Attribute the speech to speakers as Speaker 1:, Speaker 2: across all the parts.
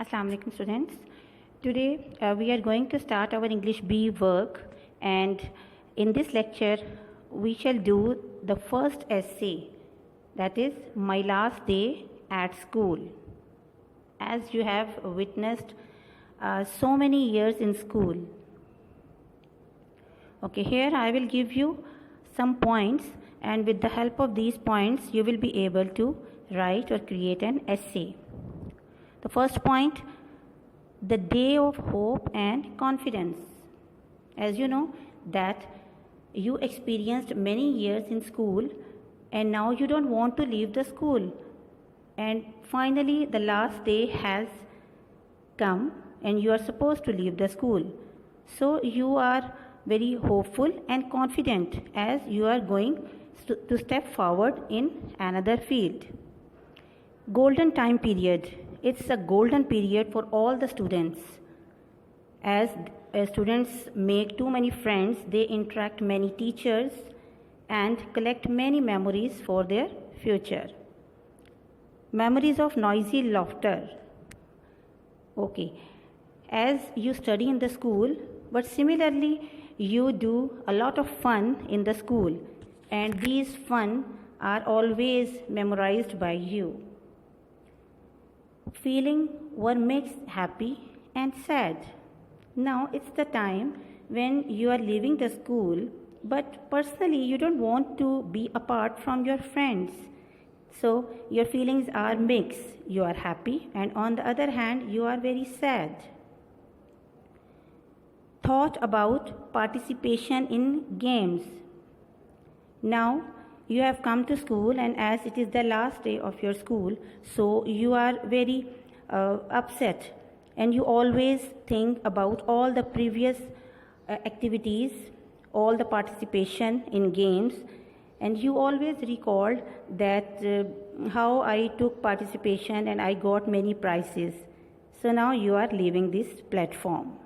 Speaker 1: Assalamu alaikum students. Today we are going to start our English B work, and in this lecture we shall do the first essay, that is my last day at school. As you have witnessed so many years in school. Okay, here I will give you some points, and with the help of these points you will be able to write or create an essay. The first point, the day of hope and confidence. As you know that you experienced many years in school and now you don't want to leave the school, and finally the last day has come and you are supposed to leave the school. So you are very hopeful and confident as you are going to step forward in another field. Golden time period. It's a golden period for all the students. As students make too many friends, they interact many teachers and collect many memories for their future. Memories of noisy laughter. Okay, as you study in the school, but similarly you do a lot of fun in the school, and these fun are always memorized by you. Feeling were mixed happy and sad. Now it's the time when you are leaving the school, but personally you don't want to be apart from your friends. So your feelings are mixed. You are happy, and on the other hand you are very sad. Thought about participation in games. Now you have come to school, and as it is the last day of your school, so you are very upset, and you always think about all the previous activities, all the participation in games, and you always recalled that how I took participation and I got many prizes. So now you are leaving this platform.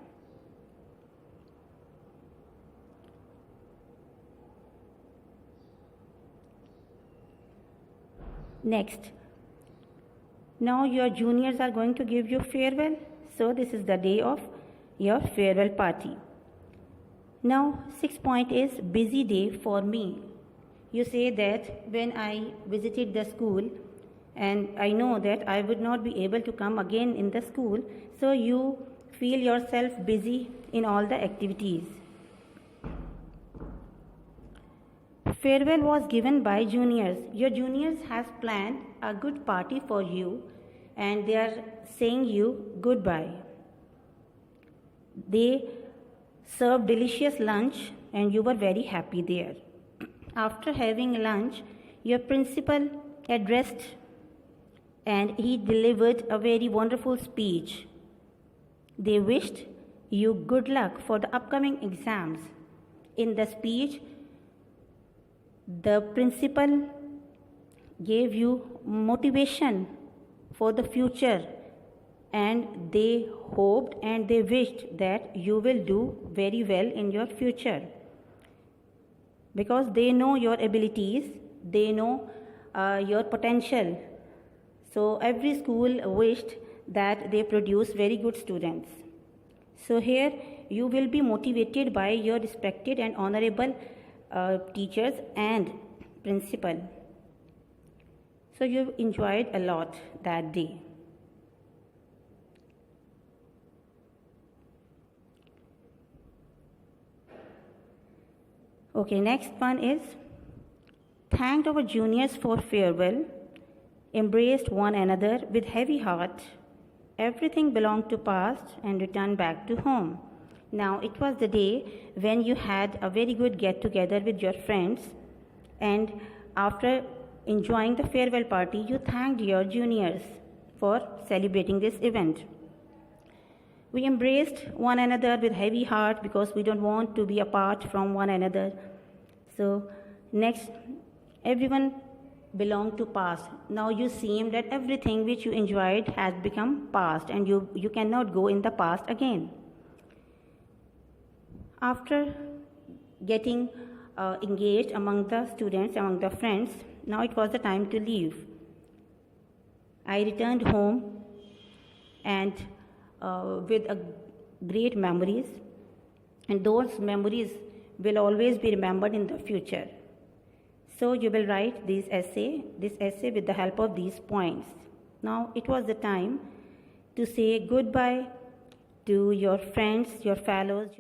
Speaker 1: Next, now your juniors are going to give you farewell, so this is the day of your farewell party. Now 6th point is busy day for me. You say that when I visited the school and I know that I would not be able to come again in the school, so you feel yourself busy in all the activities. Farewell was given by juniors. Your juniors has planned a good party for you and they are saying you goodbye. They served delicious lunch and you were very happy there. After having lunch, your principal addressed and he delivered a very wonderful speech. They wished you good luck for the upcoming exams. In the speech, the principal gave you motivation for the future, and they hoped and they wished that you will do very well in your future, because they know your abilities, they know your potential. So every school wished that they produce very good students. So here you will be motivated by your respected and honorable teachers and principal. So you enjoyed a lot that day. Okay, next one is thanked our juniors for farewell, embraced one another with heavy heart. Everything belonged to past and returned back to home. Now it was the day when you had a very good get together with your friends, and after enjoying the farewell party, you thanked your juniors for celebrating this event. We embraced one another with heavy heart because we don't want to be apart from one another. So next, everyone belonged to past. Now you seem that everything which you enjoyed has become past and you cannot go in the past again. After getting engaged among the students, among the friends, now it was the time to leave. I returned home and with great memories, and those memories will always be remembered in the future. So you will write this essay with the help of these points. Now it was the time to say goodbye to your friends, your fellows.